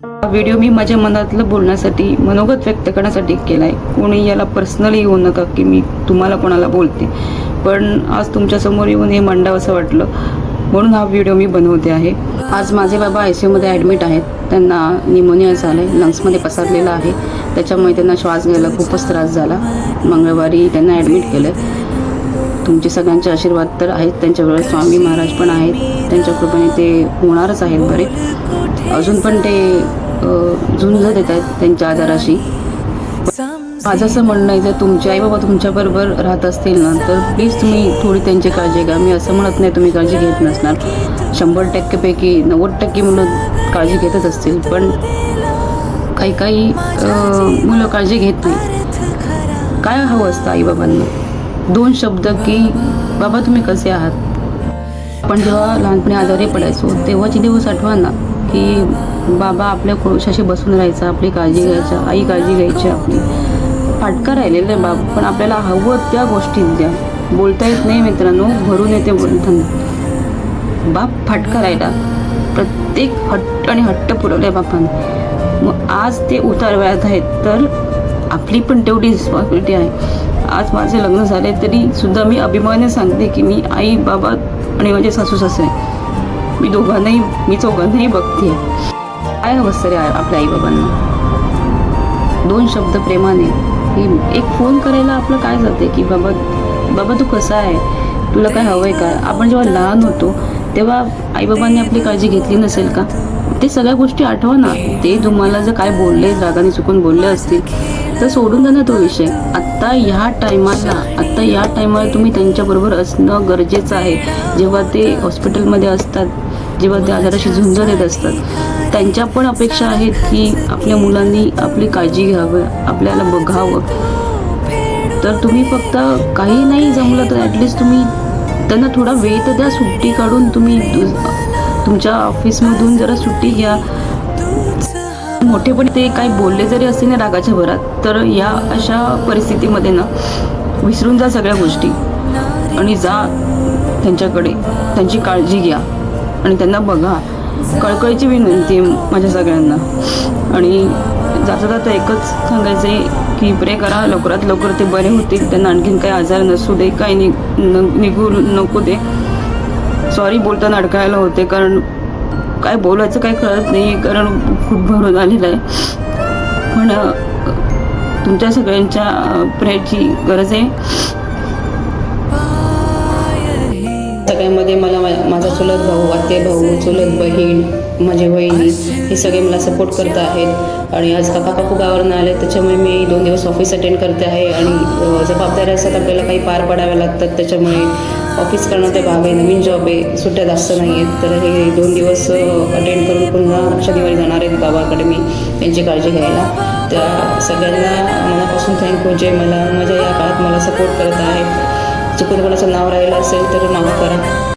हा व्हिडिओ मी माझ्या मनातलं बोलण्यासाठी, मनोगत व्यक्त करण्यासाठी केला आहे. कोणी याला पर्सनली येऊ नका की मी तुम्हाला कोणाला बोलते, पण आज तुमच्यासमोर येऊन हे मांडावं असं वाटलं म्हणून हा व्हिडिओ मी बनवते आहे. आज माझे बाबा ICUमध्ये ॲडमिट आहेत. त्यांना निमोनिया झाला आहे, लंग्समध्ये पसरलेला आहे, त्याच्यामुळे त्यांना श्वास घ्यायला खूपच त्रास झाला. मंगळवारी त्यांना ॲडमिट केलं. तुमचे सगळ्यांचे आशीर्वाद तर आहेत त्यांच्याबरोबर, स्वामी महाराज पण आहेत, त्यांच्या कृपेने ते होणारच आहेत बरे. अजून पण ते झुंज देत आहेत त्यांच्या आजाराशी. माझं असं म्हणणं आहे, जर तुमचे आईबाबा तुमच्याबरोबर राहत असतील ना, तर प्लीज तुम्ही थोडी त्यांची काळजी घ्या. मी असं म्हणत नाही तुम्ही काळजी घेत नसणार, 100%पैकी 90% मुलं काळजी घेतच असतील, पण काही मुलं काळजी घेत नाही. काय हवं असतं आईबाबांना? 2 शब्द की बाबा तुम्ही कसे आहात. आपण जेव्हा लहानपणी आजारी पडायचो तेव्हाची दिवस आठवा ना, की बाबा आपल्या कोळशाशी बसून राहायचा, आपली काळजी घ्यायचा, आई काळजी घ्यायची आपली. फाटका राहिलेलं आहे बाप, पण आपल्याला हवं त्या गोष्टी द्या. बोलता येत नाही मित्रांनो, भरून येते बोलताना. बाप फाटका राहिला, प्रत्येक हट्ट आणि हट्ट पुरवले बापाने. मग आज ते उतार वयात आहेत, तर आपली पण तेवढी रिस्पॉन्सिबिलिटी आहे. आज माझे लग्न झाले तरी सुद्धा मी अभिमानाने सांगते की मी आई बाबा आणि माझे सासू सासरे, मी चौघांनाही बघते. काय हवं रे आपल्या आईबाबांना? 2 शब्द प्रेमाने, की एक फोन करायला आपलं काय जाते की बाबा तू कसा आहे, तुला काय हवं आहे का. आपण जेव्हा लहान होतो तेव्हा आईबाबांनी आपली काळजी घेतली नसेल का? ते सगळ्या गोष्टी आठवा ना. ते तुम्हाला जर काय बोलले, रागाने चुकून बोलले असतील तर सोडून द्या ना तो विषय. आत्ता या टायमाला तुम्ही त्यांच्याबरोबर असणं गरजेचं आहे. जेव्हा ते हॉस्पिटलमध्ये असतात, जेव्हा ते आजाराशी झुंज देत असतात, त्यांच्या पण अपेक्षा आहेत की आपल्या मुलांनी आपली काळजी घ्यावं, आपल्याला बघावं. तर तुम्ही फक्त काही नाही जमलं तर ॲटलिस्ट तुम्ही त्यांना थोडा वेळ तर द्या. सुट्टी काढून तुम्ही तुमच्या ऑफिसमधून जरा सुट्टी घ्या. मोठेपणी ते काय बोलले जरी असतील ना रागाच्या भरात, तर या अशा परिस्थितीमध्ये ना विसरून जा सगळ्या गोष्टी आणि जा त्यांच्याकडे, त्यांची काळजी घ्या आणि त्यांना बघा. कळकळीची विनंती आहे माझ्या सगळ्यांना. आणि जाता एकच सांगायचं आहे की प्रे करा, लवकरात लवकर ते बरे होतील, त्यांना आणखीन काही आजार नसू दे, काही निघू नको दे. सॉरी बोलताना अडकायला होते, कारण काय बोलायचं काय कळत नाही, कारण खूप भरून आलेलं आहे. पण तुमच्या सगळ्यांच्या प्रेयरची गरज आहे. सगळ्यामध्ये मला माझा चुलत भाऊ, आते भाऊ, चुलत बहीण, माझी वहिनी हे सगळे मला सपोर्ट करत आहेत. आणि आज काकू गावावरून आले, त्याच्यामुळे मी 2 दिवस ऑफिस अटेंड करते आहे. आणि जबाबदाऱ्या असतात आपल्याला, काही पार पाडाव्या लागतात, त्याच्यामुळे ऑफिस करणं ते भाग आहे. नवीन जॉब आहे, सुट्ट्या जास्त नाही आहेत, तर हे 2 दिवस अटेंड करून पुन्हा शनिवारी जाणार आहेत बाबाकडे मी त्यांची काळजी घ्यायला. त्या सगळ्यांना मनापासून थँक्यू, जे मला माझ्या या काळात मला सपोर्ट करत आहेत. चुकून कोणाचं नाव राहिलं असेल तर माफ करा.